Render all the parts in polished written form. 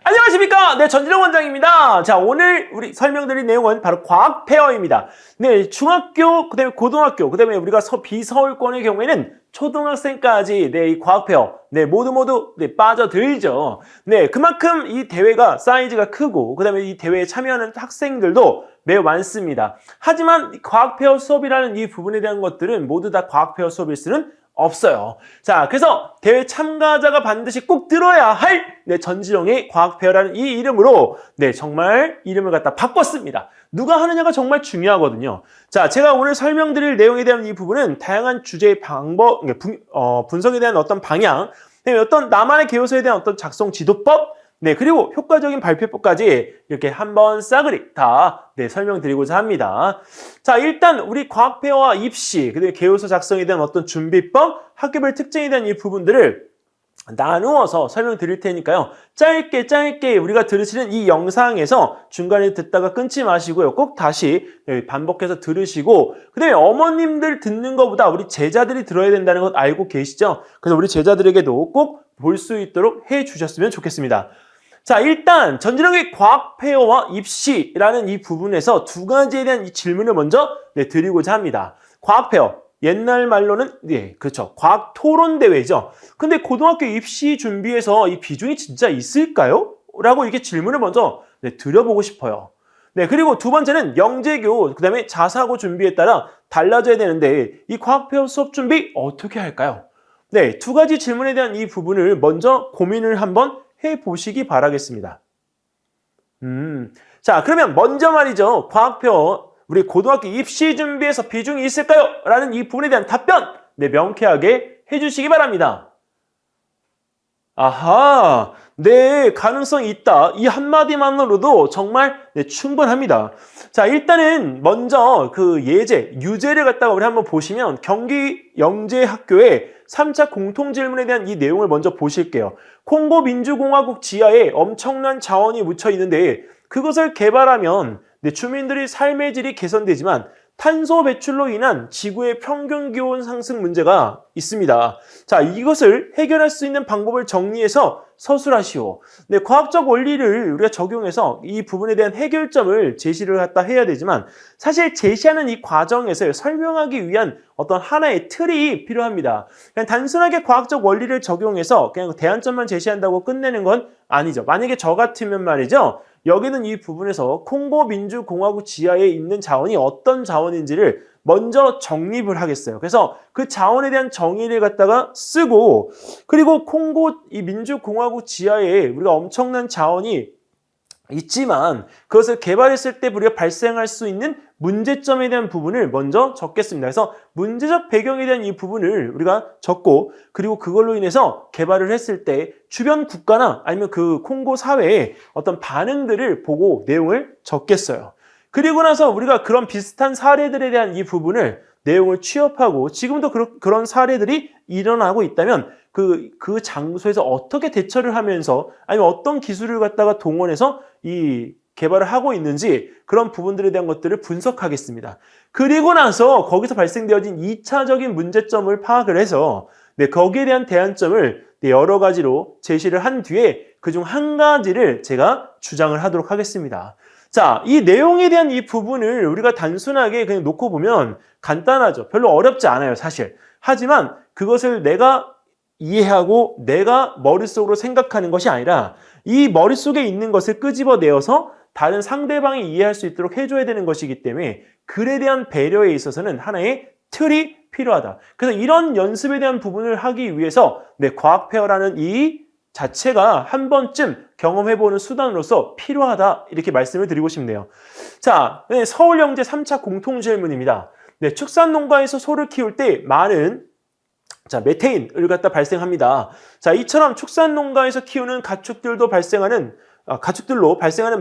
안녕하십니까. 네, 전진영 원장입니다. 자, 오늘 우리 설명드릴 내용은 바로 과학 페어입니다. 네, 중학교, 그 다음에 고등학교, 그 다음에 우리가 비서울권의 경우에는 초등학생까지, 네, 이 과학 페어, 네, 모두, 네, 빠져들죠. 네, 그만큼 이 대회가 사이즈가 크고, 그 다음에 이 대회에 참여하는 학생들도 매우 많습니다. 하지만 과학 페어 수업이라는 이 부분에 대한 것들은 모두 다 과학 페어 수업일 수는 없어요. 자, 그래서 대회 참가자가 반드시 꼭 들어야 할 네, 전지령의 과학페어라는 이 이름으로 네, 정말 이름을 갖다 바꿨습니다. 누가 하느냐가 정말 중요하거든요. 자, 제가 오늘 설명드릴 내용에 대한 이 부분은 다양한 주제의 방법, 분석에 대한 어떤 방향, 어떤 나만의 개요소에 대한 어떤 작성 지도법, 네, 그리고 효과적인 발표법까지 이렇게 한번 싸그리 다 네, 설명드리고자 합니다. 자, 일단 우리 과학페어와 입시, 그리고 개요소 작성에 대한 어떤 준비법, 학교별 특징에 대한 이 부분들을 나누어서 설명드릴 테니까요. 짧게 우리가 들으시는 이 영상에서 중간에 듣다가 끊지 마시고요. 꼭 다시 반복해서 들으시고 그 다음에 어머님들 듣는 것보다 우리 제자들이 들어야 된다는 것 알고 계시죠? 그래서 우리 제자들에게도 꼭 볼 수 있도록 해주셨으면 좋겠습니다. 자, 일단 전진영의 과학페어와 입시라는 이 부분에서 두 가지에 대한 이 질문을 먼저 드리고자 합니다. 과학페어, 옛날 말로는 그렇죠. 과학 토론 대회죠. 근데 고등학교 입시 준비에서 이 비중이 진짜 있을까요? 라고 이렇게 질문을 먼저 드려보고 싶어요. 네, 그리고 두 번째는 영재교, 그 다음에 자사고 준비에 따라 달라져야 되는데 이 과학페어 수업 준비 어떻게 할까요? 네, 두 가지 질문에 대한 이 부분을 먼저 고민을 한번 해보시기 바라겠습니다. 자, 그러면 먼저 말이죠. 과학페어, 우리 고등학교 입시 준비에서 비중이 있을까요? 라는 이 부분에 대한 답변, 네, 명쾌하게 해주시기 바랍니다. 아하, 네, 가능성이 있다. 이 한마디만으로도 정말 충분합니다. 자, 일단은 먼저 그 유제를 갖다가 우리 한번 보시면 경기 영재학교의 3차 공통질문에 대한 이 내용을 먼저 보실게요. 콩고 민주공화국 지하에 엄청난 자원이 묻혀 있는데 그것을 개발하면 주민들의 삶의 질이 개선되지만 탄소 배출로 인한 지구의 평균 기온 상승 문제가 있습니다. 자, 이것을 해결할 수 있는 방법을 정리해서 서술하시오. 네, 과학적 원리를 우리가 적용해서 이 부분에 대한 해결점을 제시를 갖다 해야 되지만 사실 제시하는 이 과정에서 설명하기 위한 어떤 하나의 틀이 필요합니다. 그냥 단순하게 과학적 원리를 적용해서 그냥 대안점만 제시한다고 끝내는 건 아니죠. 만약에 저 같으면 말이죠. 여기는 이 부분에서 콩고 민주공화국 지하에 있는 자원이 어떤 자원인지를 먼저 정립을 하겠어요. 그래서 그 자원에 대한 정의를 갖다가 쓰고 그리고 콩고 이 민주공화국 지하에 우리가 엄청난 자원이 있지만 그것을 개발했을 때 우리가 발생할 수 있는 문제점에 대한 부분을 먼저 적겠습니다. 그래서 문제적 배경에 대한 이 부분을 우리가 적고 그리고 그걸로 인해서 개발을 했을 때 주변 국가나 아니면 그 콩고 사회의 어떤 반응들을 보고 내용을 적겠어요. 그리고 나서 우리가 그런 비슷한 사례들에 대한 이 부분을 내용을 취업하고 지금도 그런 사례들이 일어나고 있다면 그 장소에서 어떻게 대처를 하면서 아니면 어떤 기술을 갖다가 동원해서 이 개발을 하고 있는지 그런 부분들에 대한 것들을 분석하겠습니다. 그리고 나서 거기서 발생되어진 2차적인 문제점을 파악을 해서 거기에 대한 대안점을 여러 가지로 제시를 한 뒤에 그중 한 가지를 제가 주장을 하도록 하겠습니다. 자, 이 내용에 대한 이 부분을 우리가 단순하게 그냥 놓고 보면 간단하죠. 별로 어렵지 않아요, 사실. 하지만 그것을 내가 이해하고 내가 머릿속으로 생각하는 것이 아니라 이 머릿속에 있는 것을 끄집어내어서 다른 상대방이 이해할 수 있도록 해줘야 되는 것이기 때문에 글에 대한 배려에 있어서는 하나의 틀이 필요하다. 그래서 이런 연습에 대한 부분을 하기 위해서 과학페어라는 이 자체가 한 번쯤 경험해보는 수단으로서 필요하다 이렇게 말씀을 드리고 싶네요. 자, 서울영재 3차 공통질문입니다. 축산농가에서 소를 키울 때 많은 메테인을 갖다 발생합니다. 자, 이처럼 축산농가에서 키우는 가축들로 발생하는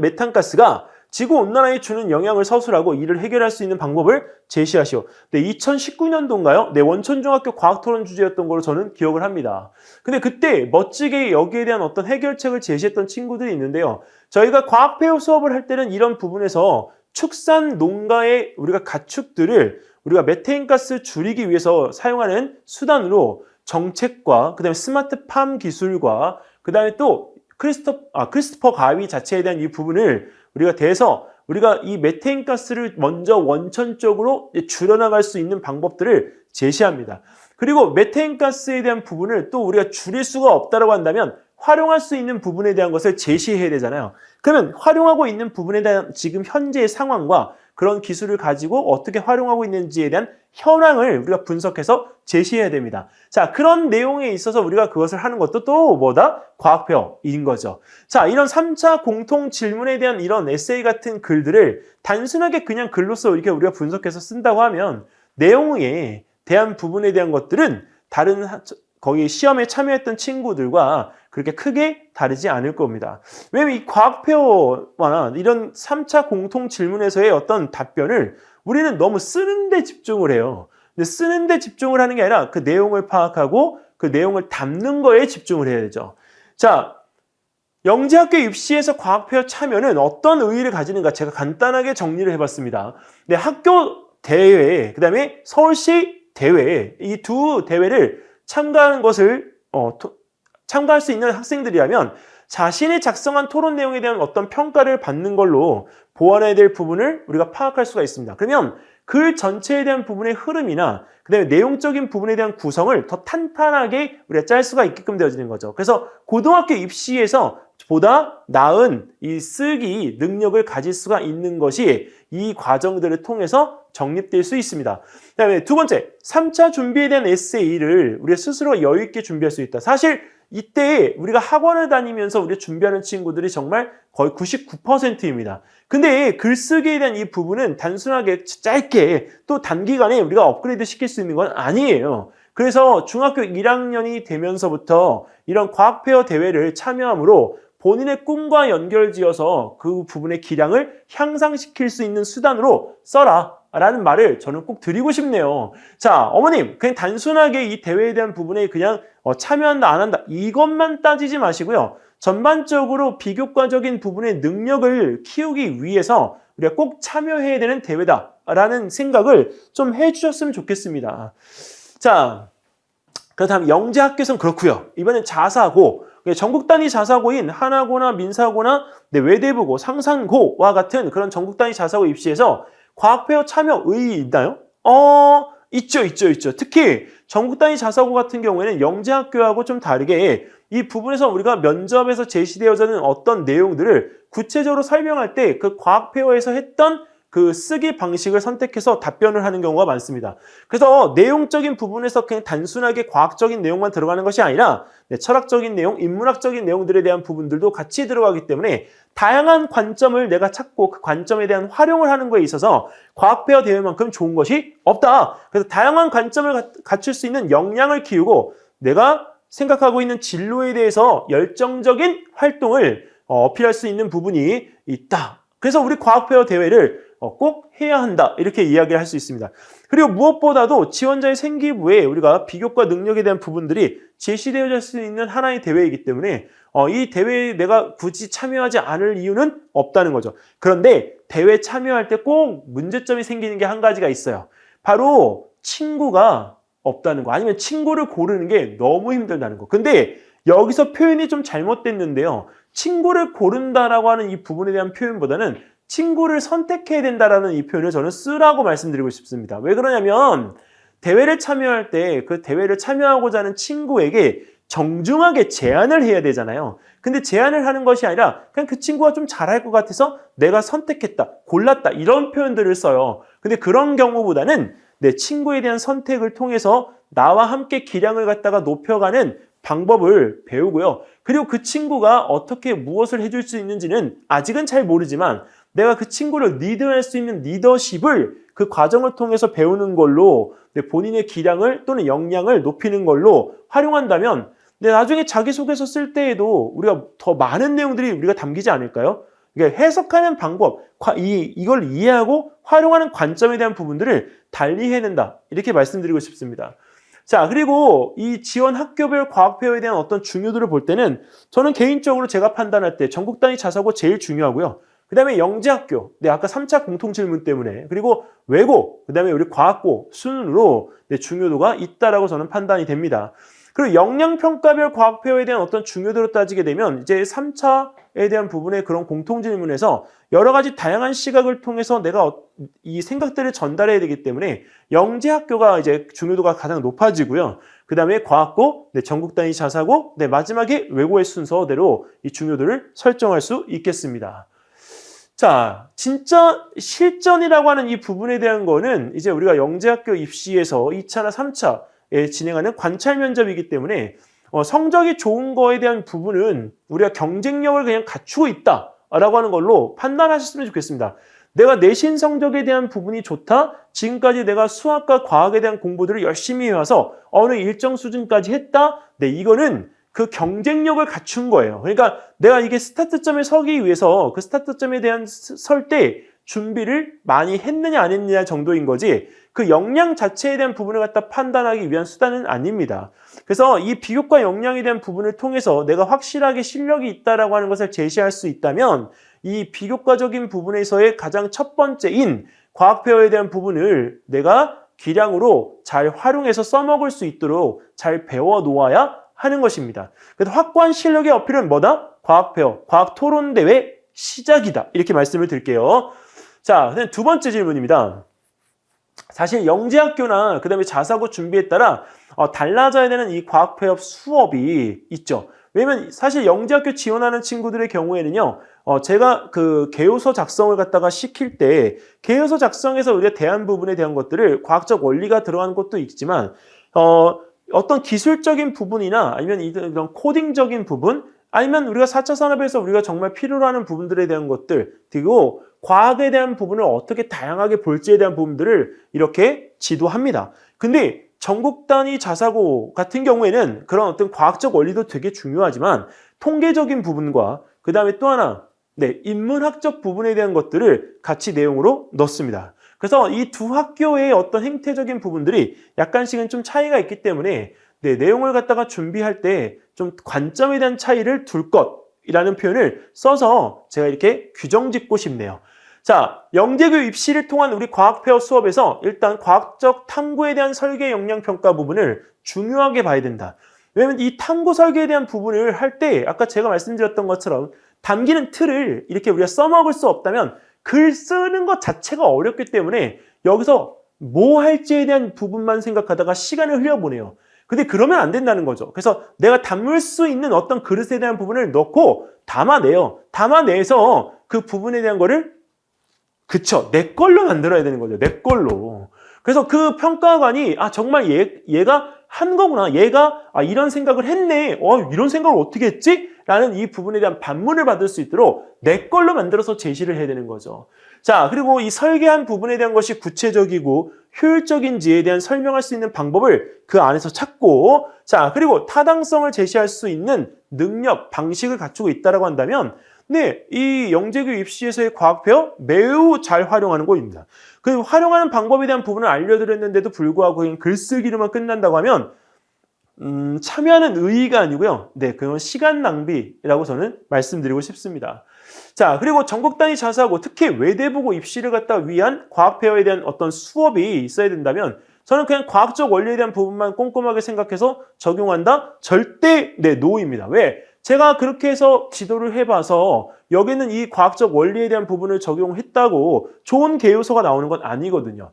메탄가스가 지구온난화에 주는 영향을 서술하고 이를 해결할 수 있는 방법을 제시하시오. 2019년도인가요? 원천중학교 과학토론 주제였던 걸로 저는 기억을 합니다. 근데 그때 멋지게 여기에 대한 어떤 해결책을 제시했던 친구들이 있는데요. 저희가 과학페어 수업을 할 때는 이런 부분에서 축산농가의 우리가 가축들을 우리가 메테인가스 줄이기 위해서 사용하는 수단으로 정책과 그다음에 스마트팜 기술과 그다음에 또 크리스토퍼 가위 자체에 대한 이 부분을 우리가 대해서 우리가 이 메테인 가스를 먼저 원천적으로 줄여나갈 수 있는 방법들을 제시합니다. 그리고 메테인 가스에 대한 부분을 또 우리가 줄일 수가 없다고 한다면 활용할 수 있는 부분에 대한 것을 제시해야 되잖아요. 그러면 활용하고 있는 부분에 대한 지금 현재의 상황과 그런 기술을 가지고 어떻게 활용하고 있는지에 대한 현황을 우리가 분석해서 제시해야 됩니다. 자, 그런 내용에 있어서 우리가 그것을 하는 것도 또 뭐다? 과학표인 거죠. 자, 이런 3차 공통 질문에 대한 이런 에세이 같은 글들을 단순하게 그냥 글로써 이렇게 우리가 분석해서 쓴다고 하면 내용에 대한 부분에 대한 것들은 다른 거기 시험에 참여했던 친구들과 그렇게 크게 다르지 않을 겁니다. 왜냐면 이 과학표와 이런 3차 공통 질문에서의 어떤 답변을 우리는 너무 쓰는 데 집중을 해요. 근데 쓰는 데 집중을 하는 게 아니라 그 내용을 파악하고 그 내용을 담는 거에 집중을 해야 되죠. 자, 영재학교 입시에서 과학표 참여는 어떤 의의를 가지는가 제가 간단하게 정리를 해봤습니다. 네, 학교 대회, 그 다음에 서울시 대회, 이 두 대회를 참가하는 것을 참가할 수 있는 학생들이라면 자신이 작성한 토론 내용에 대한 어떤 평가를 받는 걸로 보완해야 될 부분을 우리가 파악할 수가 있습니다. 그러면 글 전체에 대한 부분의 흐름이나 그다음에 내용적인 부분에 대한 구성을 더 탄탄하게 우리가 짤 수가 있게끔 되어지는 거죠. 그래서 고등학교 입시에서 보다 나은 이 쓰기 능력을 가질 수가 있는 것이 이 과정들을 통해서 정립될 수 있습니다. 그다음에 두 번째, 3차 준비에 대한 에세이를 우리가 스스로 여유 있게 준비할 수 있다. 사실 이때 우리가 학원을 다니면서 우리 준비하는 친구들이 정말 거의 99%입니다. 근데 글쓰기에 대한 이 부분은 단순하게 짧게 또 단기간에 우리가 업그레이드 시킬 수 있는 건 아니에요. 그래서 중학교 1학년이 되면서부터 이런 과학페어 대회를 참여함으로 본인의 꿈과 연결지어서 그 부분의 기량을 향상시킬 수 있는 수단으로 써라 라는 말을 저는 꼭 드리고 싶네요. 자, 어머님 그냥 단순하게 이 대회에 대한 부분에 그냥 참여한다 안 한다 이것만 따지지 마시고요. 전반적으로 비교과적인 부분의 능력을 키우기 위해서 우리가 꼭 참여해야 되는 대회다라는 생각을 좀 해주셨으면 좋겠습니다. 자, 그렇다면 영재학교에서는 그렇고요. 이번엔 자사고, 전국 단위 자사고인 하나고나 민사고나 외대부고, 상산고와 같은 그런 전국 단위 자사고 입시에서 과학페어 참여 의의 있나요? 있죠. 특히 전국 단위 자사고 같은 경우에는 영재학교하고 좀 다르게 이 부분에서 우리가 면접에서 제시되어지는 어떤 내용들을 구체적으로 설명할 때 그 과학페어에서 했던 그 쓰기 방식을 선택해서 답변을 하는 경우가 많습니다. 그래서 내용적인 부분에서 그냥 단순하게 과학적인 내용만 들어가는 것이 아니라 철학적인 내용, 인문학적인 내용들에 대한 부분들도 같이 들어가기 때문에 다양한 관점을 내가 찾고 그 관점에 대한 활용을 하는 거에 있어서 과학페어 대회만큼 좋은 것이 없다. 그래서 다양한 관점을 갖출 수 있는 역량을 키우고 내가 생각하고 있는 진로에 대해서 열정적인 활동을 어필할 수 있는 부분이 있다. 그래서 우리 과학페어 대회를 꼭 해야 한다 이렇게 이야기를 할 수 있습니다. 그리고 무엇보다도 지원자의 생기부에 우리가 비교과 능력에 대한 부분들이 제시되어질 수 있는 하나의 대회이기 때문에 이 대회에 내가 굳이 참여하지 않을 이유는 없다는 거죠. 그런데 대회 참여할 때 꼭 문제점이 생기는 게 한 가지가 있어요. 바로 친구가 없다는 거, 아니면 친구를 고르는 게 너무 힘들다는 거. 근데 여기서 표현이 좀 잘못됐는데요. 친구를 고른다라고 하는 이 부분에 대한 표현보다는 친구를 선택해야 된다라는 이 표현을 저는 쓰라고 말씀드리고 싶습니다. 왜 그러냐면 대회를 참여할 때 그 대회를 참여하고자 하는 친구에게 정중하게 제안을 해야 되잖아요. 근데 제안을 하는 것이 아니라 그냥 그 친구가 좀 잘할 것 같아서 내가 선택했다, 골랐다 이런 표현들을 써요. 근데 그런 경우보다는 내 친구에 대한 선택을 통해서 나와 함께 기량을 갖다가 높여가는 방법을 배우고요. 그리고 그 친구가 어떻게 무엇을 해줄 수 있는지는 아직은 잘 모르지만 내가 그 친구를 리드할 수 있는 리더십을 그 과정을 통해서 배우는 걸로 본인의 기량을 또는 역량을 높이는 걸로 활용한다면 나중에 자기소개서 쓸 때에도 우리가 더 많은 내용들이 우리가 담기지 않을까요? 그러니까 해석하는 방법, 이걸 이해하고 활용하는 관점에 대한 부분들을 달리 해낸다. 이렇게 말씀드리고 싶습니다. 자, 그리고 이 지원 학교별 과학페어에 대한 어떤 중요도를 볼 때는 저는 개인적으로 제가 판단할 때 전국 단위 자사고 제일 중요하고요. 그 다음에 영재학교, 아까 3차 공통질문 때문에, 그리고 외고, 그 다음에 우리 과학고 순으로 중요도가 있다라고 저는 판단이 됩니다. 그리고 역량평가별 과학표에 대한 어떤 중요도로 따지게 되면 이제 3차에 대한 부분의 그런 공통질문에서 여러 가지 다양한 시각을 통해서 내가 이 생각들을 전달해야 되기 때문에 영재학교가 이제 중요도가 가장 높아지고요. 그 다음에 과학고, 네, 전국 단위 자사고, 네, 마지막에 외고의 순서대로 이 중요도를 설정할 수 있겠습니다. 자, 진짜 실전이라고 하는 이 부분에 대한 거는 이제 우리가 영재학교 입시에서 2차나 3차에 진행하는 관찰 면접이기 때문에 성적이 좋은 거에 대한 부분은 우리가 경쟁력을 그냥 갖추고 있다라고 하는 걸로 판단하셨으면 좋겠습니다. 내가 내신 성적에 대한 부분이 좋다. 지금까지 내가 수학과 과학에 대한 공부들을 열심히 해와서 어느 일정 수준까지 했다. 네, 이거는 그 경쟁력을 갖춘 거예요. 그러니까 내가 이게 스타트점에 서기 위해서 그 스타트점에 대한 설 때 준비를 많이 했느냐 안 했느냐 정도인 거지 그 역량 자체에 대한 부분을 갖다 판단하기 위한 수단은 아닙니다. 그래서 이 비교과 역량에 대한 부분을 통해서 내가 확실하게 실력이 있다라고 하는 것을 제시할 수 있다면 이 비교과적인 부분에서의 가장 첫 번째인 과학표에 대한 부분을 내가 기량으로 잘 활용해서 써먹을 수 있도록 잘 배워 놓아야 하는 것입니다. 그래서 확고한 실력의 어필은 뭐다? 과학표, 과학토론대회 시작이다. 이렇게 말씀을 드릴게요. 자, 그다음 두 번째 질문입니다. 사실 영재학교나 그 다음에 자사고 준비에 따라 달라져야 되는 이 과학폐업 수업이 있죠. 왜냐면 사실 영재학교 지원하는 친구들의 경우에는요, 제가 그 개요서 작성을 갖다가 시킬 때 개요서 작성에서 우리가 대한 부분에 대한 것들을 과학적 원리가 들어가는 것도 있지만 어떤 기술적인 부분이나 아니면 이런 코딩적인 부분 아니면 우리가 4차 산업에서 우리가 정말 필요로 하는 부분들에 대한 것들 그리고 과학에 대한 부분을 어떻게 다양하게 볼지에 대한 부분들을 이렇게 지도합니다. 근데 전국 단위 자사고 같은 경우에는 그런 어떤 과학적 원리도 되게 중요하지만 통계적인 부분과 그 다음에 또 하나 네, 인문학적 부분에 대한 것들을 같이 내용으로 넣습니다. 그래서 이 두 학교의 어떤 행태적인 부분들이 약간씩은 좀 차이가 있기 때문에 네, 내용을 갖다가 준비할 때 좀 관점에 대한 차이를 둘 것이라는 표현을 써서 제가 이렇게 규정 짓고 싶네요. 자, 영재교 입시를 통한 우리 과학페어 수업에서 일단 과학적 탐구에 대한 설계 역량 평가 부분을 중요하게 봐야 된다. 왜냐면 이 탐구 설계에 대한 부분을 할 때 아까 제가 말씀드렸던 것처럼 담기는 틀을 이렇게 우리가 써먹을 수 없다면 글 쓰는 것 자체가 어렵기 때문에 여기서 뭐 할지에 대한 부분만 생각하다가 시간을 흘려보내요. 근데 그러면 안 된다는 거죠. 그래서 내가 담을 수 있는 어떤 그릇에 대한 부분을 넣고 담아내요. 담아내서 그 부분에 대한 거를 그쵸, 내 걸로 만들어야 되는 거죠. 내 걸로. 그래서 그 평가관이 정말 얘가 한 거구나. 얘가 이런 생각을 했네. 이런 생각을 어떻게 했지? 라는 이 부분에 대한 반문을 받을 수 있도록 내 걸로 만들어서 제시를 해야 되는 거죠. 자, 그리고 이 설계한 부분에 대한 것이 구체적이고 효율적인지에 대한 설명할 수 있는 방법을 그 안에서 찾고 자, 그리고 타당성을 제시할 수 있는 능력, 방식을 갖추고 있다고 한다면 네, 이 영재교 입시에서의 과학페어 매우 잘 활용하는 곳입니다. 그 활용하는 방법에 대한 부분을 알려드렸는데도 불구하고 그냥 글쓰기로만 끝난다고 하면 참여하는 의의가 아니고요. 네, 그건 시간 낭비라고 저는 말씀드리고 싶습니다. 자, 그리고 전국 단위 자사고 특히 외대보고 입시를 갖다 위한 과학페어에 대한 어떤 수업이 있어야 된다면 저는 그냥 과학적 원리에 대한 부분만 꼼꼼하게 생각해서 적용한다? 절대 노입니다. 왜? 제가 그렇게 해서 지도를 해봐서 여기는 이 과학적 원리에 대한 부분을 적용했다고 좋은 개요소가 나오는 건 아니거든요.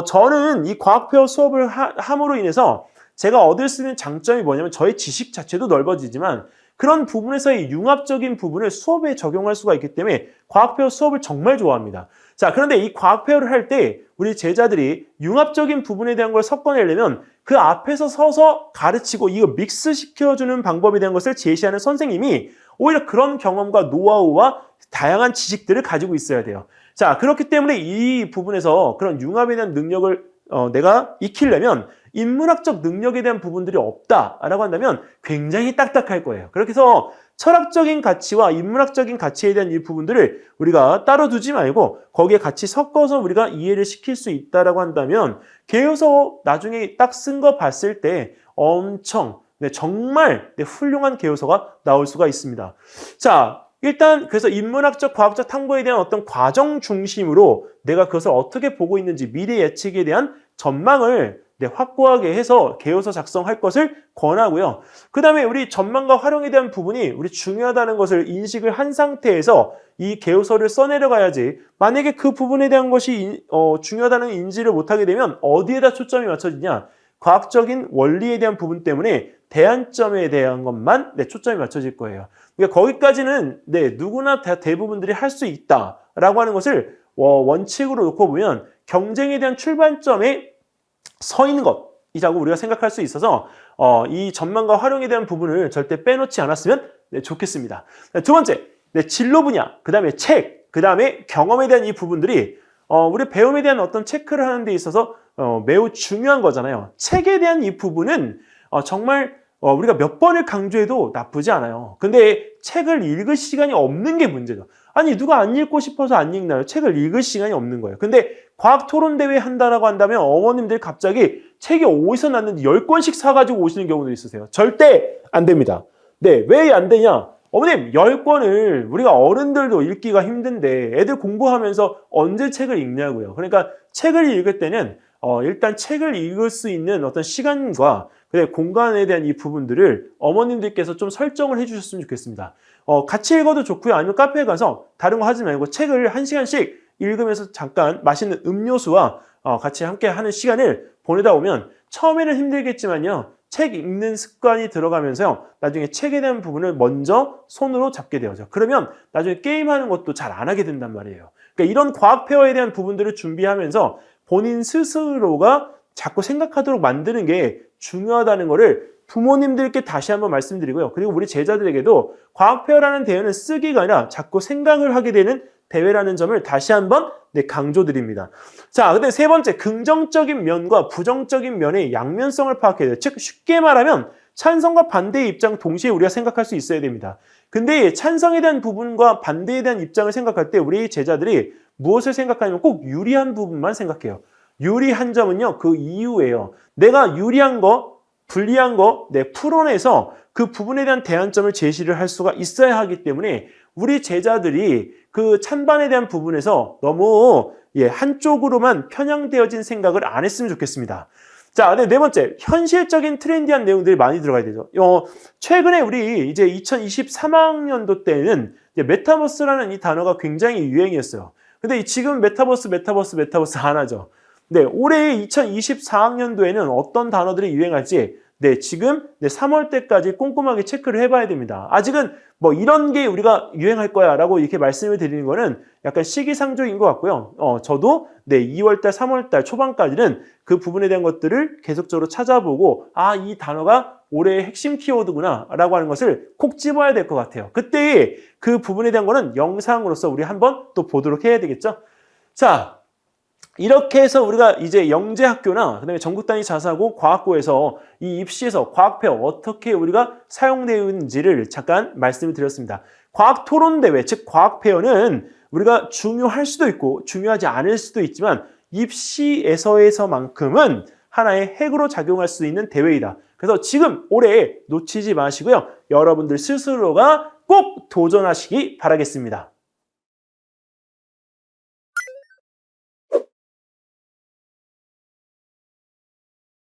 저는 이 과학페어 수업을 함으로 인해서 제가 얻을 수 있는 장점이 뭐냐면 저의 지식 자체도 넓어지지만 그런 부분에서의 융합적인 부분을 수업에 적용할 수가 있기 때문에 과학페어 수업을 정말 좋아합니다. 자, 그런데 이 과학페어를 할 때 우리 제자들이 융합적인 부분에 대한 걸 섞어내려면 그 앞에서 서서 가르치고 이거 믹스시켜주는 방법에 대한 것을 제시하는 선생님이 오히려 그런 경험과 노하우와 다양한 지식들을 가지고 있어야 돼요. 자, 그렇기 때문에 이 부분에서 그런 융합에 대한 능력을 내가 익히려면 인문학적 능력에 대한 부분들이 없다라고 한다면 굉장히 딱딱할 거예요. 그렇게 해서 철학적인 가치와 인문학적인 가치에 대한 이 부분들을 우리가 따로 두지 말고 거기에 같이 섞어서 우리가 이해를 시킬 수 있다라고 한다면 개요서 나중에 딱 쓴 거 봤을 때 엄청 정말 훌륭한 개요서가 나올 수가 있습니다. 자, 일단 그래서 인문학적 과학적 탐구에 대한 어떤 과정 중심으로 내가 그것을 어떻게 보고 있는지 미래 예측에 대한 전망을 확고하게 해서 개요서 작성할 것을 권하고요. 그 다음에 우리 전망과 활용에 대한 부분이 우리 중요하다는 것을 인식을 한 상태에서 이 개요서를 써내려가야지, 만약에 그 부분에 대한 것이 중요하다는 인지를 못하게 되면 어디에다 초점이 맞춰지냐, 과학적인 원리에 대한 부분 때문에 대안점에 대한 것만 초점이 맞춰질 거예요. 그러니까 거기까지는 누구나 대부분들이 할 수 있다라고 하는 것을 원칙으로 놓고 보면 경쟁에 대한 출발점에 서 있는 것이라고 우리가 생각할 수 있어서 이 전망과 활용에 대한 부분을 절대 빼놓지 않았으면 좋겠습니다. 두 번째, 진로 분야, 그 다음에 책, 그 다음에 경험에 대한 이 부분들이 우리 배움에 대한 어떤 체크를 하는 데 있어서 매우 중요한 거잖아요. 책에 대한 이 부분은 정말 우리가 몇 번을 강조해도 나쁘지 않아요. 근데 책을 읽을 시간이 없는 게 문제죠. 아니, 누가 안 읽고 싶어서 안 읽나요? 책을 읽을 시간이 없는 거예요. 근데 과학 토론 대회 한다라고 한다면 어머님들 갑자기 책이 어디서 났는지 10권씩 사가지고 오시는 경우도 있으세요. 절대 안 됩니다. 왜 안 되냐? 어머님, 10권을 우리가 어른들도 읽기가 힘든데 애들 공부하면서 언제 책을 읽냐고요. 그러니까 책을 읽을 때는 일단 책을 읽을 수 있는 어떤 시간과 공간에 대한 이 부분들을 어머님들께서 좀 설정을 해주셨으면 좋겠습니다. 같이 읽어도 좋고요. 아니면 카페에 가서 다른 거 하지 말고 책을 1시간씩 읽으면서 잠깐 맛있는 음료수와 같이 함께 하는 시간을 보내다 오면 처음에는 힘들겠지만요, 책 읽는 습관이 들어가면서요, 나중에 책에 대한 부분을 먼저 손으로 잡게 되어져. 그러면 나중에 게임하는 것도 잘 안 하게 된단 말이에요. 그러니까 이런 과학 페어에 대한 부분들을 준비하면서 본인 스스로가 자꾸 생각하도록 만드는 게 중요하다는 것을 부모님들께 다시 한번 말씀드리고요. 그리고 우리 제자들에게도 과학페어라는 대회는 쓰기가 아니라 자꾸 생각을 하게 되는 대회라는 점을 다시 한번 강조드립니다. 자, 근데 세 번째, 긍정적인 면과 부정적인 면의 양면성을 파악해야 돼요. 즉, 쉽게 말하면 찬성과 반대의 입장 동시에 우리가 생각할 수 있어야 됩니다. 근데 찬성에 대한 부분과 반대에 대한 입장을 생각할 때 우리 제자들이 무엇을 생각하냐면 꼭 유리한 부분만 생각해요. 유리한 점은요, 그 이유예요. 내가 유리한 거, 불리한 거 풀어내서 그 부분에 대한 대안점을 제시를 할 수가 있어야 하기 때문에 우리 제자들이 그 찬반에 대한 부분에서 너무 한쪽으로만 편향되어진 생각을 안 했으면 좋겠습니다. 자, 네 번째, 현실적인 트렌디한 내용들이 많이 들어가야 되죠. 최근에 우리 이제 2023학년도 때는 메타버스라는 이 단어가 굉장히 유행이었어요. 근데 지금 메타버스 안 하죠. 올해 2024학년도에는 어떤 단어들이 유행할지 지금 3월 때까지 꼼꼼하게 체크를 해봐야 됩니다. 아직은 뭐 이런 게 우리가 유행할 거야 라고 이렇게 말씀을 드리는 거는 약간 시기상조인 것 같고요. 저도 2월달, 3월달 초반까지는 그 부분에 대한 것들을 계속적으로 찾아보고 이 단어가 올해의 핵심 키워드구나 라고 하는 것을 콕 집어야 될 것 같아요. 그때 그 부분에 대한 거는 영상으로서 우리 한번 또 보도록 해야 되겠죠. 자, 이렇게 해서 우리가 이제 영재학교나 그다음에 전국단위 자사고 과학고에서 이 입시에서 과학페어 어떻게 우리가 사용되는지를 잠깐 말씀을 드렸습니다. 과학토론대회, 즉 과학페어는 우리가 중요할 수도 있고 중요하지 않을 수도 있지만 입시에서만큼은 하나의 핵으로 작용할 수 있는 대회이다. 그래서 지금 올해 놓치지 마시고요. 여러분들 스스로가 꼭 도전하시기 바라겠습니다.